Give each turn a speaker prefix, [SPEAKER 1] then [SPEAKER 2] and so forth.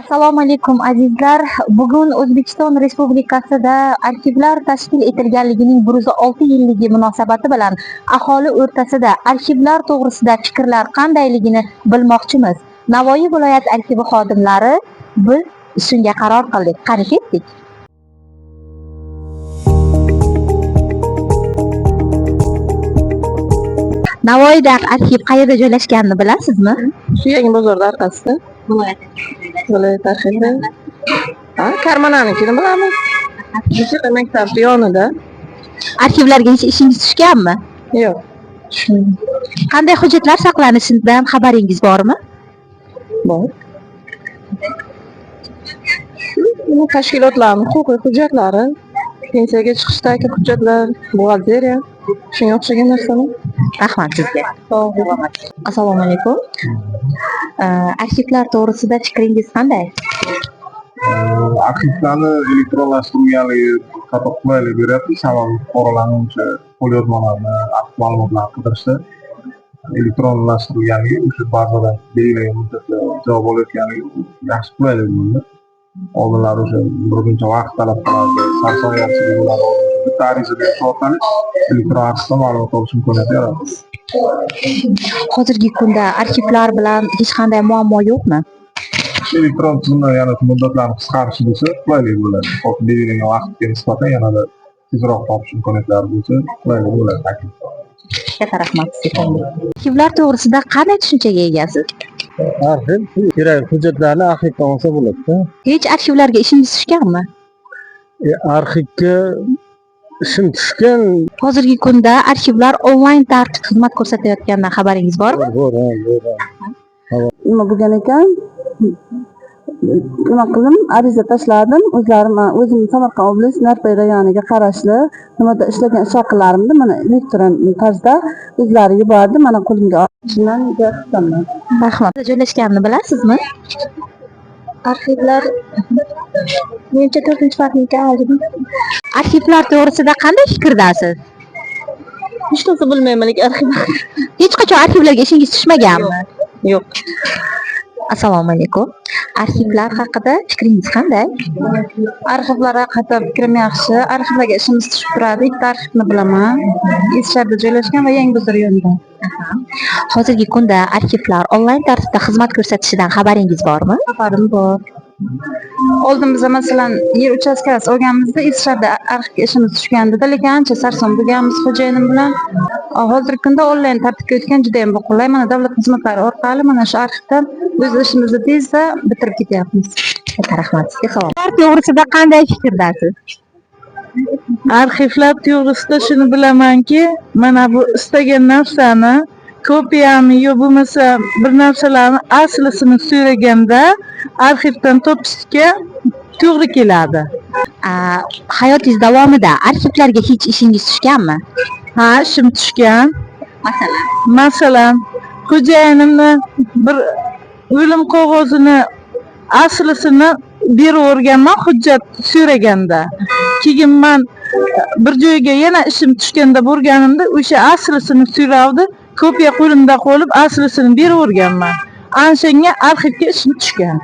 [SPEAKER 1] Assalomu alaykum azizlar. Bugun O'zbekiston Respublikasida arxivlar tashkil etilganligining 106 yilligi munosabati bilan aholi o'rtasida arxivlar to'g'risida fikrlar qandayligini bilmoqchimiz. Navoiy viloyat arxivi xodimlari biz shunga qaror qildik. Qani ketdik. Navoiydagi arxiv qayerda joylashganini bilasizmi?
[SPEAKER 2] Shu yangi bozorda orqasida. Viloyat arxivi. Karmananikini bilaman. Musiqa maktabi yonida.
[SPEAKER 1] Arxivlarga hech ishingiz tushganmi?
[SPEAKER 2] Yo'q.
[SPEAKER 1] Qanday hujjatlar saqlanishidan xabaringiz bormi?
[SPEAKER 2] Bor. Tashkilotlarning huquqiy hujjatlari, pensiyaga chiqishdagi hujjatlar, buxgalteriya, shunga o'xshagan narsalar.
[SPEAKER 1] Rahmat sizga. Assalomu alaykum. Arxivlar to'g'risida fikringiz qanday?
[SPEAKER 3] Arxivlarni elektronlashtirilganligi qattiq qulaylik beryapti. Sababi fuqarolarning o'sha qo'lyozmalarni, ma'lumotlarni qidirishda elektronlashtirilganligi, o'sha bazadan belgilangan muddatda javob olayotganligi yaxshi qulaylik bo'ldi. Oldinlari o'sha bir muncha vaqt talab qilardi, sarson-yaxshilik bo'ladi. Bitta ariza berish orqali elektron arxivdan ma'lumot olish imkoniyati yaratdi.
[SPEAKER 1] Hozirgi kunda arxivlar bilan hech qanday muammo yo'qmi?
[SPEAKER 3] Elektron tizimda yana muddatlarni qisqarishi bo'lsa qulaylik bo'ladi. Hozir belgilangan vaqtga nisbatan yanada tezroq topish imkoniyatlari bo'lsa qulaylik bo'ladi.
[SPEAKER 1] Katta rahmat sizga. Arxivlar to'g'risida qanday tushunchaga egasiz?
[SPEAKER 4] Arxiv kerak hujjatlarni arxivdan olsa bo'ladi.
[SPEAKER 1] Hech arxivlarga ishingiz tushganmi?
[SPEAKER 4] Arxivga ishim tushgan.
[SPEAKER 1] Hozirgi kunda arxivlar onlayn tartibda xizmat ko'rsatayotganidan xabaringiz bormi?
[SPEAKER 4] Bor.
[SPEAKER 2] Nima bo'lgan ekan? Nima qildim? Ariza tashladim. O'zim Samarqand oblast Narpay rayoniga qarashli nimada ishlagan ish haqillarimni mana elektron tarzda o'zlari yubordi. Mana qo'limga shundan gapiraman.
[SPEAKER 1] Rahmat. Joylashganini bilasizmi?
[SPEAKER 2] Arxivlar menimcha 4-faslga oldim.
[SPEAKER 1] Arxivlar to'g'risida qanday fikrdasiz?
[SPEAKER 2] Hech narsa bilmayman arxiv.
[SPEAKER 1] Hech qachon arxivlarga ishingiz tushmaganmi?
[SPEAKER 2] Yo'q.
[SPEAKER 1] Assalomu alaykum. Arxivlar haqida fikringiz qanday?
[SPEAKER 2] Arxivlar haqida fikrim yaxshi. Arxivlarga ishimiz tushib turadi. Ikkita arxivni bilaman. Isharda joylashgan va Yangiobod rayonida.
[SPEAKER 1] Hozirgi kunda arxivlar onlayn tartibda xizmat ko'rsatishidan xabaringiz bormi?
[SPEAKER 2] Xabarim bor. Oldin biz masalan yer uchastkasi olganimizda Isharda arxivga ishimiz tushgandi, lekin ancha sarson bo'lganmiz xo'jayinim bilan. Hozirgi kunda onlayn tartibga o'tgan juda ham qulay. Mana davlat xizmatlari orqali mana shu arxivdan o'z ishimizni tezda bitirib ketyapmiz.
[SPEAKER 1] Katta rahmat sizga. Savol. To'g'risida qanday fikrdasiz?
[SPEAKER 5] Arxivlar to'g'risida shuni bilamanki, mana bu istagan narsani kopiyami yo bo'lmasa bir narsalarni aslisini so'raganda arxivdan topishga to'g'ri keladi.
[SPEAKER 1] Hayotingiz davomida arxivlarga hech ishingiz tushganmi?
[SPEAKER 5] Ha, ishim tushgan. Masalan, xo'jayinimni bir o'lim qog'ozini aslisini berib o'rganman hujjat so'raganda. Keyin men bir joyga yana ishim tushganda borganimda o'sha aslisini so'ravdi, kopiya qo'limda qolib aslisini berib o'rganman. Ana shunga arxivga ishim tushgan.